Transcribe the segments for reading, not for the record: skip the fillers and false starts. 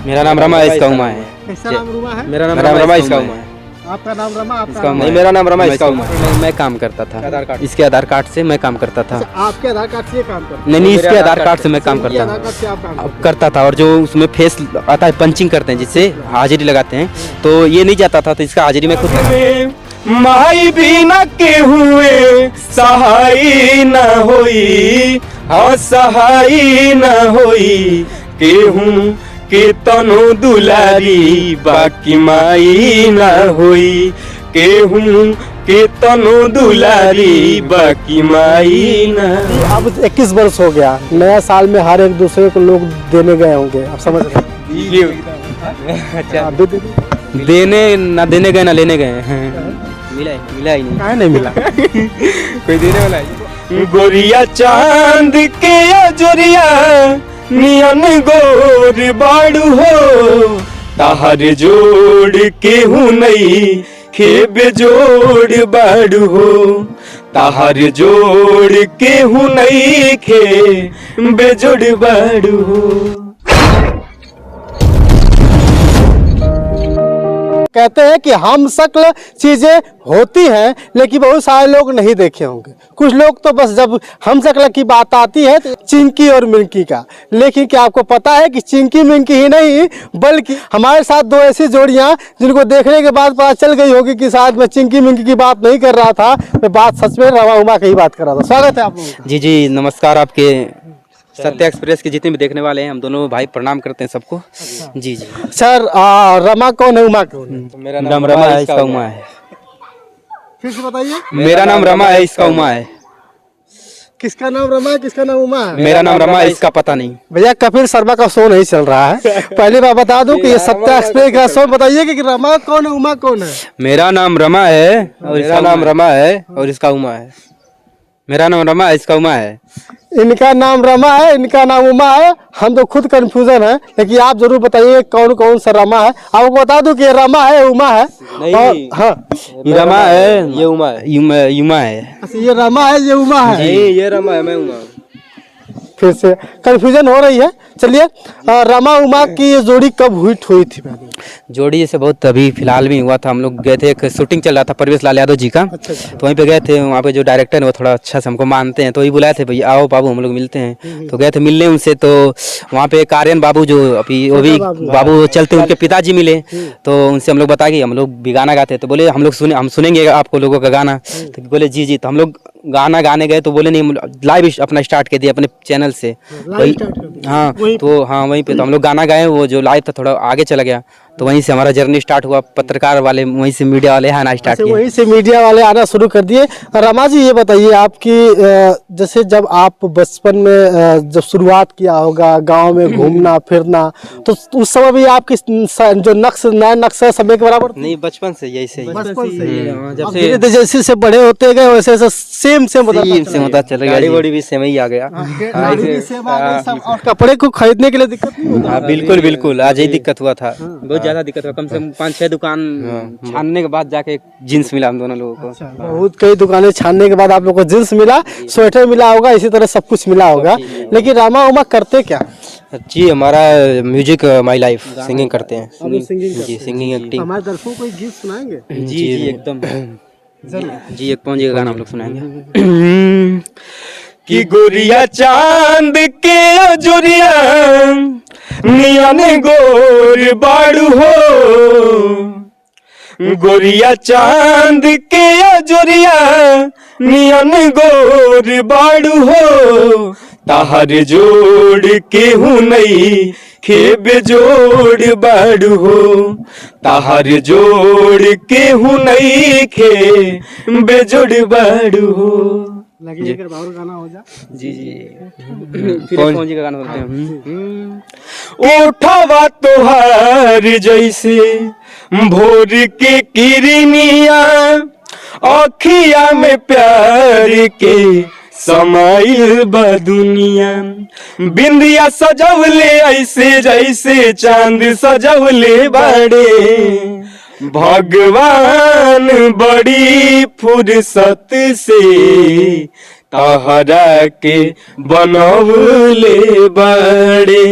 मेरा नाम रमा है, इसका उमा है। कैसा नाम रुमा है? मेरा नाम रमा, इसका उमा है। आपका नाम रमा, आपका इसका नहीं, मेरा नाम रमा, इसका उमा है। मैं काम करता था इसके आधार कार्ड से, मैं काम करता था। आपके आधार कार्ड से ये काम करते नहीं, इसके आधार कार्ड से मैं काम करता आधार कार्ड से आप काम करता था। और जो उसमें फेस आता है, पंचिंग करते हैं जिससे हाजिरी लगाते हैं, तो ये नहीं जाता था, तो इसका हाजिरी मैं खुद लगा। माई भी न के हुए सहाय न होई, हाँ सहाय न होई, केहूं के तनो दुलारी बाकी माई न होई, केहूं के तनो दुलारी बाकी माई न। अब 21 वर्ष हो गया, नया साल में हर एक दूसरे को लोग देने गए होंगे, आप समझ रहे हैं? अच्छा, देने ना देने गए ना लेने गए हैं, मिला ही नहीं। काहे नहीं मिला? कोई देने वाला है? गोरिया चांद के अजोरिया नियन गोर बाड़ू हो, ताहर जोड़ के हूँ नहीं खेबे जोड़ बाड़ू हो, ताहर जोड़ के हूँ नहीं खे बेजोड़ बाड़ू हो। कहते हैं कि हम शक्ल चीजें होती हैं, लेकिन बहुत सारे लोग नहीं देखे होंगे। कुछ लोग तो बस जब हम शक्ल की बात आती है तो चिंकी और मिंकी का, लेकिन क्या आपको पता है कि चिंकी मिंकी ही नहीं बल्कि हमारे साथ दो ऐसी जोड़ियां जिनको देखने के बाद पता चल गई होगी कि शायद मैं चिंकी मिंकी की बात नहीं कर रहा था, मैं बात सच में रमा उमा की ही बात कर रहा था। स्वागत है आप लोगों का। जी, नमस्कार। आपके सत्य एक्सप्रेस के जितने भी देखने वाले हैं, हम दोनों भाई प्रणाम करते हैं सबको। जी। सर, रमा कौन है, उमा कौन है? मेरा नाम रमा है, इसका उमा है। फिर से बताइए। मेरा नाम रमा है, इसका उमा है। किसका नाम रमा है, किसका नाम उमा है? मेरा नाम रमा है, इसका पता नहीं। भैया कपिल शर्मा का शो नहीं चल रहा है। पहले मैं बता दूं कि ये सत्य एक्सप्रेस का शो, बताइए कि रमा कौन है, उमा कौन है? मेरा नाम रमा है और इसका नाम रमा है और इसका उमा है। मेरा नाम रमा है, इसका उमा है। इनका नाम रमा है, इनका नाम उमा है। हम तो खुद कंफ्यूजन है, लेकिन आप जरूर बताइए कौन कौन सा रमा है। आपको बता दूं कि ये रमा है, उमा है। नहीं, हाँ, ये रमा है, ये उमा है, युमा है। अच्छा, ये रमा है, ये उमा है। नहीं, ये रमा है, मैं उमा। फिर से कंफ्यूजन हो रही है। चलिए, रमा उमा की ये जोड़ी कब हुई थी? जोड़ी जैसे बहुत अभी फिलहाल भी हुआ था। हम लोग गए थे, एक शूटिंग चल रहा था परवेश लाल यादव जी का। अच्छा। तो वहीं पे गए थे। वहाँ पे जो डायरेक्टर है वो थोड़ा अच्छा से हमको मानते हैं, तो वही बुलाए थे, भैया आओ बाबू हम लोग मिलते हैं। तो गए थे मिलने उनसे। तो वहाँ पे आर्यन बाबू जो अभी वो भी बाबू चलते, उनके पिताजी मिले। तो उनसे हम लोग बता कि हम लोग भी गाना गाते। तो बोले हम सुनेंगे आपको लोगों का गाना। तो बोले जी। तो हम लोग गाना गाने गए। तो बोले नहीं, लाइव अपना स्टार्ट कर दिया अपने चैनल से। हाँ, तो हाँ वहीं पे तो हम लोग गाना गाए। वो जो लाइव था थोड़ा आगे चला गया, तो वहीं से हमारा जर्नी स्टार्ट हुआ। पत्रकार वाले वहीं से मीडिया वाले आना स्टार्ट किए। वहीं से मीडिया वाले आना शुरू कर दिए। रमा जी, ये बताइए आपकी जैसे जब आप बचपन में जब शुरुआत किया होगा गांव में घूमना फिरना, तो उस समय भी आपकी जो नए नक्श समय के बराबर नहीं, बचपन से यही से बचपन से जब से जैसे से बड़े होते गए वैसे सेम होता चला गया। गाड़ी वाड़ी भी सेम ही आ गया। और कपड़े को खरीदने के लिए दिक्कत नहीं होता? बिल्कुल आज ही दिक्कत हुआ था, बहुत ज्यादा दिक्कत हुआ। कम से कम 5-6 दुकान छानने के बाद जाके जींस मिला हम दोनों लोगों को। बहुत कई दुकानें छानने के बाद आप लोगों को जींस मिला, स्वेटर मिला होगा, इसी तरह सब कुछ मिला होगा। लेकिन रमा उमा करते क्या? जी, हमारा म्यूजिक माई लाइफ, सिंगिंग करते हैं। जी, सिंगिंग एक्टिंग। हमारे दर्शकों को एक गीत सुनाएंगे? जी एकदम जी, एक पौन जी का गाना हम लोग सुनाएंगे। कि गोरिया चांद के अजोरिया नियन गोर बाड़ू हो, गोरिया चांद के अजोरिया नियन गोर बाड़ू हो, ताहर जोड़ के हूँ नहीं खेबे जोड़ बाड़ू हो, ताहर जोड़ के हूँ नहीं खे बेजोड़ बाड़ू हो। लगे अगर बाबू गाना हो जा। जी फिर कौन जी का गाना बोलते हैं? उठावा तोहार जैसे भोर के किरनिया, अखिया में प्यार के समाइल बा दुनिया, बिंदिया सजवले ऐसे जैसे चांद सजवले बाड़े, भगवान बड़ी फुर्सत से तहरा के बनवले बाड़े।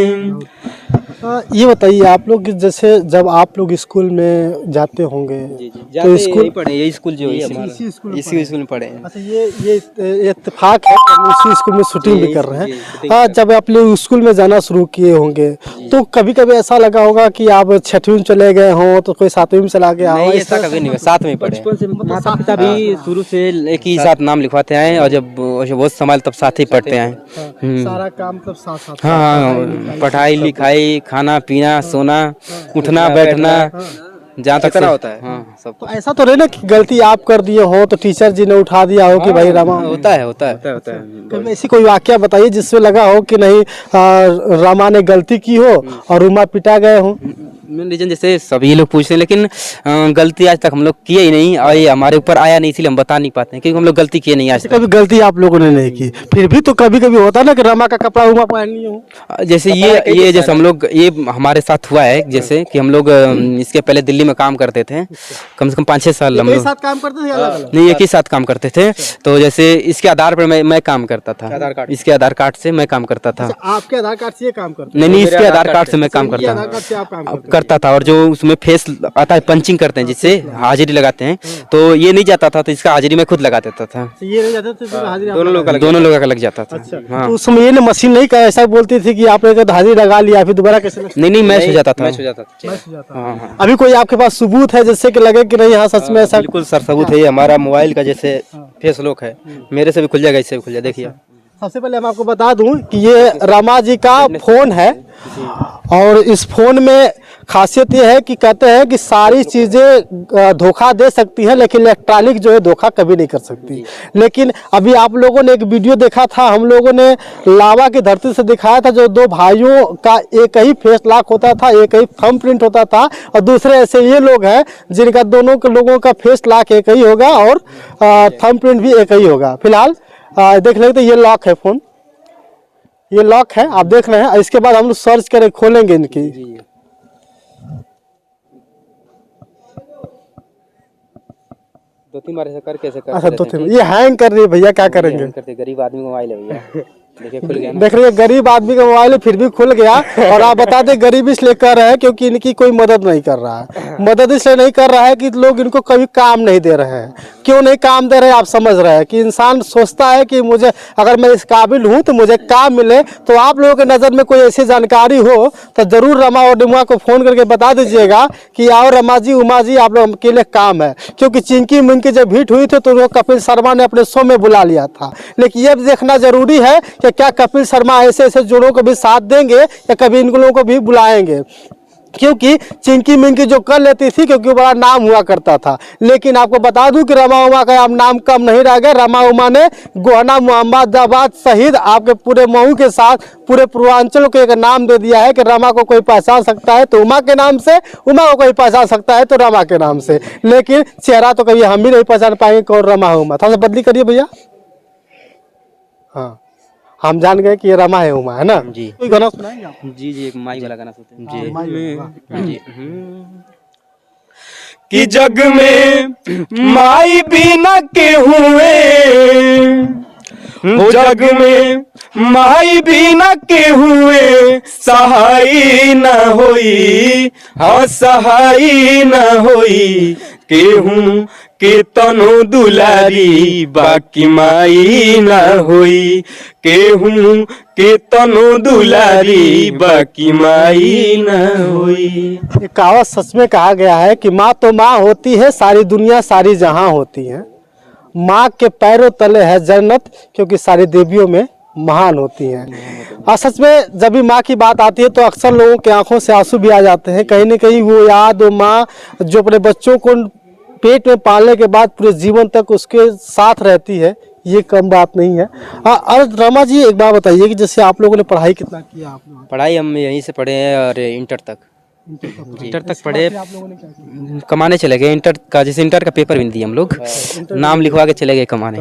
ये बताइए आप लोग जैसे जब आप लोग स्कूल में जाते होंगे तो स्कूल पढ़े, यही स्कूल जो इसी स्कूल में पढ़े हैं। अच्छा, ये इत्तेफाक है कि हम उसी स्कूल में शूटिंग भी कर रहे हैं। हाँ, जब आप लोग स्कूल में जाना शुरू किए होंगे तो कभी कभी ऐसा लगा होगा कि आप 6वीं में चले गए हों तो कोई 7वीं में चला गया हो? ऐसा कभी नहीं हुआ, साथ में पढ़े। बचपन से माता पिता भी शुरू से एक ही साथ नाम लिखवाते आए और जब बहुत संभाल तब साथ ही पढ़ते आए। सारा काम तब साथ साथ। हाँ, पढ़ाई लिखाई, खाना पीना, सोना, उठना बैठना, जहाँ तक होता है। हाँ, सब। तो ऐसा तो नहीं ना कि गलती आप कर दिए हो तो टीचर जी ने उठा दिया हो कि भाई रमा? होता है। कभी ऐसी कोई वाकया बताइए जिसमें लगा हो कि नहीं रमा ने गलती की हो और रुमा पिटा गए हो? रीजन जैसे सभी लोग पूछते हैं, लेकिन गलती आज तक हम लोग किए ही नहीं और ये हमारे ऊपर आया नहीं, इसलिए हम बता नहीं पाते हैं क्योंकि हम लोग गलती किए नहीं आज तक। कभी गलती आप लोगों ने नहीं की, फिर भी तो कभी कभी होता ना कि रमा का कपड़ा उमा पहन लिए हो। जैसे ये जैसे हम लोग, ये हमारे साथ हुआ है जैसे कि हम लोग इसके पहले दिल्ली में काम करते थे, कम से कम 5-6 साल हम लोग साथ काम करते थे अलग-अलग? नहीं, एक ही साथ काम करते थे। तो जैसे इसके आधार पर मैं काम करता था, इसके आधार कार्ड से मैं काम करता था। आपके आधार कार्ड से ये काम करते? नहीं, इसके आधार कार्ड से मैं काम करता था। और जो उसमें फेस आता है, पंचिंग करते हैं जिससे हाजिरी लगाते हैं, तो ये नहीं जाता था तो इसका हाजिरी मैं खुद लगा देता था। ये नहीं जाते थे तो हाजिरी दोनों लोगों का लग जाता था। हाँ। तो उसमें ये मशीन नहीं का ऐसा बोलती थी कि आपने हाजिरी लगा लिया फिर दोबारा कैसे? नहीं, मैच हो जाता था। हाँ। अभी कोई आपके पास सबूत है जिससे कि लगे कि नहीं हाँ सच में ऐसा? बिल्कुल सर, सबूत है। हमारा मोबाइल का जैसे फेस लॉक है, मेरे से भी खुल जाएगा, इससे भी खुल जाएगा। देखिए, सबसे पहले हम आपको बता दूं कि ये रमा जी का फोन है और इस फोन में खासियत ये है कि कहते हैं कि सारी चीज़ें धोखा दे सकती हैं लेकिन इलेक्ट्रॉनिक जो है धोखा कभी नहीं कर सकती। लेकिन अभी आप लोगों ने एक वीडियो देखा था, हम लोगों ने लावा की धरती से दिखाया था, जो 2 भाइयों का एक ही फेस लॉक होता था, एक ही थंब प्रिंट होता था, और दूसरे ऐसे ये लोग हैं जिनका दोनों के लोगों का फेस लॉक एक ही होगा और थंब प्रिंट भी एक ही होगा। फिलहाल देख लेते, ये लॉक है फोन, ये लॉक है, आप देख रहे हैं। इसके बाद हम लोग सर्च करें, खोलेंगे इनकी। दो तीन बार ऐसा करके अच्छा, 2-3 ये हैंग कर रही है भैया, क्या करेंगे? गरीब आदमी को मोबाइल है भैया। देखिए, खुल गया ना। देख रहे हैं, गरीब आदमी का मोबाइल है फिर भी खुल गया। और आप बता दें गरीब इसलिए कर रहे हैं क्योंकि इनकी कोई मदद नहीं कर रहा है। मदद इसलिए नहीं कर रहा है कि लोग इनको कभी काम नहीं दे रहे हैं। क्यों नहीं काम दे रहे हैं आप समझ रहे हैं कि इंसान सोचता है कि मुझे, अगर मैं इस काबिल हूँ तो मुझे काम मिले। तो आप लोगों के नज़र में कोई ऐसी जानकारी हो तो जरूर रमा और डिमुआ को फ़ोन करके बता दीजिएगा कि आओ रमा जी, उमा जी, आप लोग के लिए काम है। क्योंकि चिंकी मिंकी जब हिट हुई थी तो वो कपिल शर्मा ने अपने शो में बुला लिया था। लेकिन ये देखना जरूरी है कि क्या कपिल शर्मा ऐसे ऐसे जोड़ों को भी साथ देंगे या कभी इन लोगों को भी बुलाएंगे। क्योंकि चिंकी मिंकी जो कर लेती थी क्योंकि बड़ा नाम हुआ करता था। लेकिन आपको बता दूं कि रमा उमा का अब नाम कम नहीं रह गया। रमा उमा ने गोहना मोहम्मदाबाद सहित आपके पूरे मऊ के साथ पूरे पूर्वांचल को एक नाम दे दिया है कि रमा को कोई पहचान सकता है तो उमा के नाम से, उमा को कोई पहचान सकता है तो रमा के नाम से। लेकिन चेहरा तो कभी हम भी नहीं पहचान पाएंगे कौन रमा है उमा। थोड़ा सा बदली करिए भैया। हाँ, हम जान गए कि ये रमा है उमा, है ना जी। कोई गाना सुनाएंगे आप? जी, एक माई वाला गाना सुनते हैं जी। कि जग में माई बिना के हुए, हो जग में माई बिना के हुए, सहाय न होई, हाँ सहाय न होई, केहूं के तनो दुलारी बाकी माई न होई, केहूं के तनो दुलारी बाकी माई न होई। ये कहावत सच में कहा गया है कि माँ तो माँ होती है, सारी दुनिया सारी जहां होती है। माँ के पैरों तले है जन्नत, क्योंकि सारी देवियों में महान होती हैं। और सच में जब भी माँ की बात आती है तो अक्सर लोगों की आंखों से आंसू भी आ जाते हैं। कहीं ना कहीं वो याद, वो माँ जो अपने बच्चों को पेट में पालने के बाद पूरे जीवन तक उसके साथ रहती है, ये कम बात नहीं है। और रमा जी एक बात बताइए कि जैसे आप लोगों ने पढ़ाई कितना किया? आप लोग पढ़ाई हम यहीं से पढ़े हैं और इंटर तक। इंटर तक पढ़े, कमाने चले गए। इंटर का जैसे इंटर का पेपर भी नहीं दिया हम लोग, नाम लिखवा के चले गए कमाने।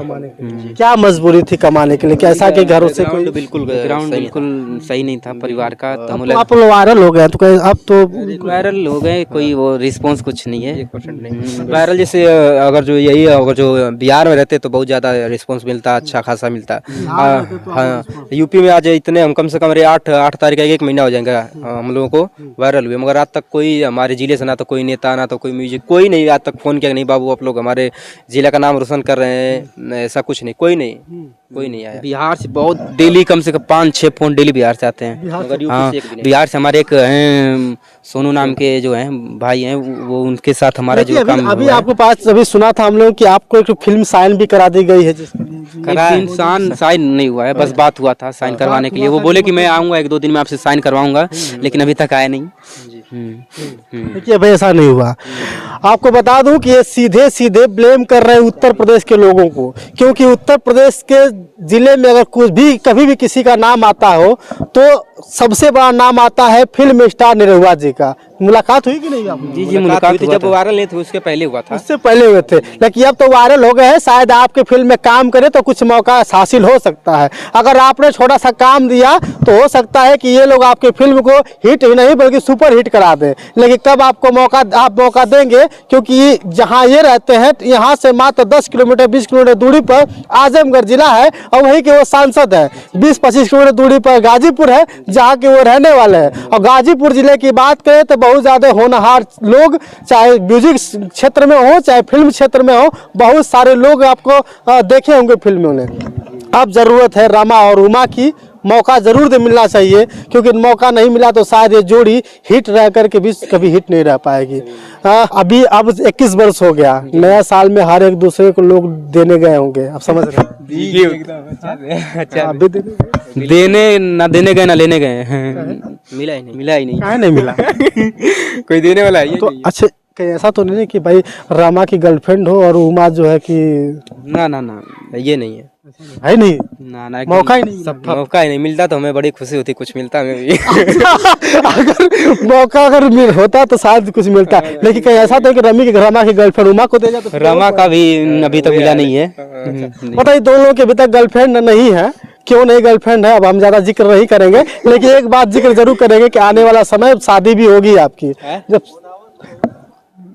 क्या मजबूरी थी कमाने के लिए? कैसा कि घरों से कोई ग्राउंड बिल्कुल सही नहीं था परिवार का, तो हम तो आप लोग वायरल हो गए तो अब तो वायरल हो गए, कोई वो रिस्पांस कुछ नहीं है। वायरल जैसे अगर जो यही अगर जो बिहार में रहते तो बहुत ज़्यादा रिस्पांस मिलता, अच्छा खासा मिलता। हाँ, यूपी में आज इतने हम कम से कम 8 तारीख का 1 महीना हो जाएगा हम लोगों को वायरल हुए, मगर आज तक कोई हमारे जिले से ना तो कोई नेता ना तो कोई म्यूजिक, कोई नहीं आज तक फोन किया नहीं बाबू आप लोग हमारे जिला का नाम रोशन कर रहे हैं, ऐसा कुछ नहीं, कोई नहीं आया। बिहार से बहुत डेली कम से कम 5-6 फोन डेली बिहार से आते हैं। हाँ, बिहार से हमारे एक हैं सोनू नाम के जो हैं भाई हैं, वो उनके साथ हमारा जो काम अभी आपके पास अभी सुना था हम लोग कि आपको एक फिल्म साइन भी करा दी गई है, इंसान साइन नहीं हुआ है, बस बात हुआ था साइन करवाने के लिए। वो बोले कि मैं आऊंगा 1-2 दिन में आपसे साइन करवाऊंगा, लेकिन अभी तक आया नहीं। देखिए भाई ऐसा नहीं हुआ। आपको बता दूं कि ये सीधे सीधे ब्लेम कर रहे हैं उत्तर प्रदेश के लोगों को, क्योंकि उत्तर प्रदेश के जिले में अगर कुछ भी कभी भी किसी का नाम आता हो तो सबसे बड़ा नाम आता है फिल्म स्टार निरहुआ जी का। मुलाकात हुई कि नहीं आपकी? जी मुलाकात हुई, जब वायरल नहीं थे उसके पहले हुआ था। उससे पहले हुए थे, लेकिन अब तो वायरल हो गए हैं। शायद आपके फिल्म में काम करे तो कुछ मौका हासिल हो सकता है। अगर आपने छोटा सा काम दिया तो हो सकता है कि ये लोग आपके फिल्म को हिट ही नहीं बल्कि सुपर हिट करा दें। लेकिन कब आपको मौका देंगे, क्योंकि जहाँ ये रहते हैं यहाँ से मात्र 10 किलोमीटर 20 किलोमीटर दूरी पर आजमगढ़ जिला है और वहीं के वो सांसद है। 20-25 किलोमीटर दूरी पर गाजीपुर है जहाँ के वो रहने वाले हैं। और गाजीपुर जिले की बात करें तो बहुत ज़्यादा होनहार लोग, चाहे म्यूजिक क्षेत्र में हो चाहे फिल्म क्षेत्र में हो, बहुत सारे लोग आपको देखे होंगे फिल्मों में। अब ज़रूरत है रमा और उमा की, मौका ज़रूर दे मिलना चाहिए, क्योंकि मौका नहीं मिला तो शायद ये जोड़ी हिट रह करके भी कभी हिट नहीं रह पाएगी। अभी अब 21 वर्ष हो गया, नया साल में हर एक दूसरे को लोग देने गए होंगे, आप समझ रहे हैं? देने ना देने गए ना लेने गए, मिला ही नहीं काहे नहीं मिला? कोई देने वाला है तो अच्छा कहीं ऐसा तो नहीं है कि भाई रमा की गर्लफ्रेंड हो और उमा जो है कि ना ये नहीं है नहीं ना मौका ही नहीं मौका ही नहीं मिलता तो हमें बड़ी खुशी होती, कुछ मिलता हमें भी। अगर मौका होता तो शायद कुछ मिलता, लेकिन कहीं ऐसा तो कि रमा की गर्लफ्रेंड उमा को दे जाए तो रमा का भी अभी तक मिला नहीं है। पता है दोनों लोग के अभी तक गर्लफ्रेंड नहीं है, क्यों नहीं गर्लफ्रेंड है अब हम ज्यादा जिक्र नहीं करेंगे, लेकिन एक बात जिक्र जरूर करेंगे कि आने वाला समय शादी भी होगी आपकी। जब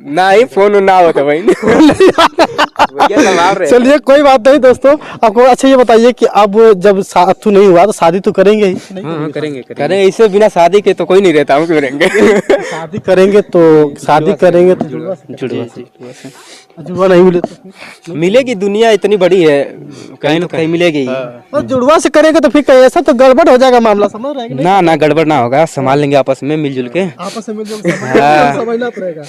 ना ही फोन ना हो तो भाई चलिए कोई बात नहीं दोस्तों। आपको अच्छा ये बताइए कि अब जब साथू नहीं हुआ तो शादी तो करेंगे ही? हाँ, करेंगे इसे बिना शादी के तो कोई नहीं रहता, हम क्यों करेंगे? शादी करेंगे तो जुड़वा नहीं मिले तो मिलेगी, दुनिया इतनी बड़ी है कहीं ना कहीं मिलेगी। और जुड़वा से करेंगे तो फिर कहीं ऐसा तो गड़बड़ हो जाएगा मामला, समझ रहे हैं? ना गड़बड़ ना होगा, संभाल लेंगे आपस में मिलजुल के, आपस में समझना पड़ेगा।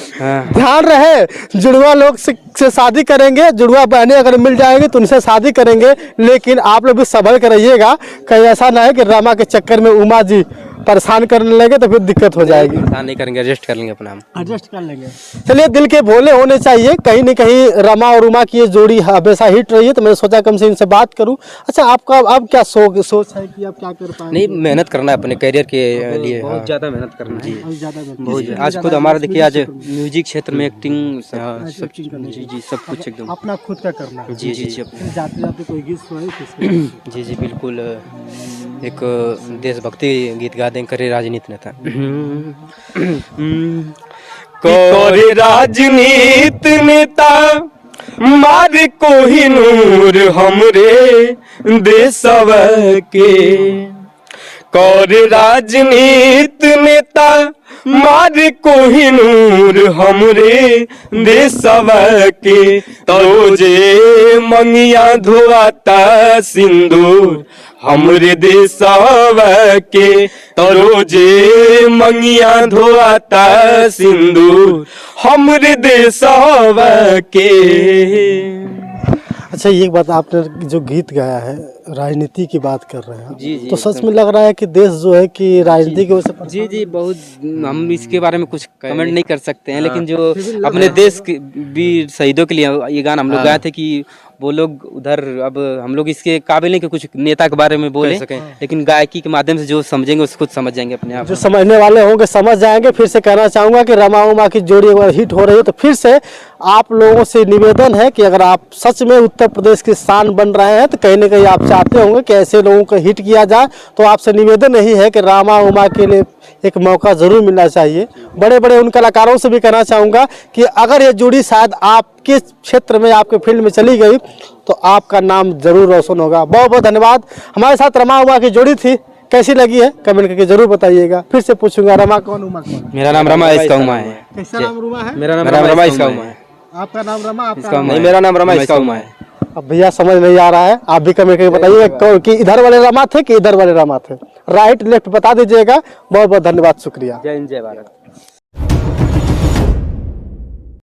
ध्यान रहे जुड़वा लोग से शादी करेंगे, जुड़वा बहनें अगर मिल जाएंगे तो उनसे शादी करेंगे, लेकिन आप लोग भी संभल कर रहिएगा, कहीं ऐसा ना है कि रमा के चक्कर में उमा जी परेशान करने लगे तो फिर दिक्कत हो जाएगी। परेशान नहीं करेंगे, एडजस्ट कर लेंगे अपना, एडजस्ट कर लेंगे। चलिए दिल के भोले होने चाहिए, कहीं न कहीं रमा और उमा की ये जोड़ी हमेशा हिट रही है, तो मैंने सोचा कम से इनसे बात करूं। अच्छा आपका अब क्या सोच है कि आप क्या कर पाएंगे? नहीं मेहनत करना है अपने करियर के लिए, बहुत ज्यादा मेहनत करना है, बहुत। आज खुद हमारा देखिए आज म्यूजिक क्षेत्र में एक्टिंग सब चीज, जी सब कुछ एकदम अपना खुद का करना है। जी जाते जाते कोई गीत सुनाइए। जी बिल्कुल, एक देशभक्ति गीत गा दें, करे राजनीति नेता करे राजनीति नेता मार कोहिनूर हमरे देशव के, करे राजनीति नेता मार कोहिनूर हमरे देशव के, तो जे मंगिया धोआता सिंदूर हमरे देशव के, तो जे मंगिया धोआता सिंदूर हमरे देशव के। अच्छा ये बात आपने जो गीत गाया है राजनीति की बात कर रहे हैं, जी तो सच में लग रहा है कि देश जो है कि राजनीति की वजह से जी बहुत, हम इसके बारे में कुछ कमेंट नहीं कर सकते हैं, लेकिन जो अपने देश के वीर शहीदों के लिए ये गाना हम लोग गाए थे कि वो लोग उधर, अब हम लोग इसके काबिल नहीं कि कुछ नेता के बारे में बोले सकें, लेकिन गायकी के माध्यम से जो समझेंगे उसको खुद समझ जाएंगे अपने आप। जो समझने वाले होंगे समझ जाएंगे। फिर से कहना चाहूँगा कि रमा उमा की जोड़ी अगर हिट हो रही है तो फिर से आप लोगों से निवेदन है कि अगर आप सच में उत्तर प्रदेश की शान बन रहे हैं तो कहीं ना कहीं आप चाहते होंगे कि ऐसे लोगों को हिट किया जाए, तो आपसे निवेदन यही है कि रमा उमा के लिए एक मौका ज़रूर मिलना चाहिए। बड़े बड़े उन कलाकारों से भी कहना चाहूँगा कि अगर ये जोड़ी शायद आपके क्षेत्र में, आपके फील्ड में चली गई तो आपका नाम जरूर रोशन होगा। बहुत बहुत धन्यवाद। हमारे साथ रमा उमा की जोड़ी थी, कैसी लगी है कमेंट करके जरूर बताइएगा। फिर से पूछूंगा, रमा कौन उमा कौन? मेरा नाम रमा इसका उमा है। कैसा नाम रमा है? मेरा नाम रमा इसका उमा है। आपका नाम रमा, आपका इसका नाम? नहीं, मेरा नाम रमा इसका उमा है। अब भैया समझ नहीं आ रहा है, आप भी कमेंट करके बताइएगा कि इधर वाले रमा थे कि इधर वाले रमा थे। राइट लेफ्ट बता दीजिएगा। बहुत बहुत धन्यवाद, शुक्रिया। जय हिंद, जय भारत।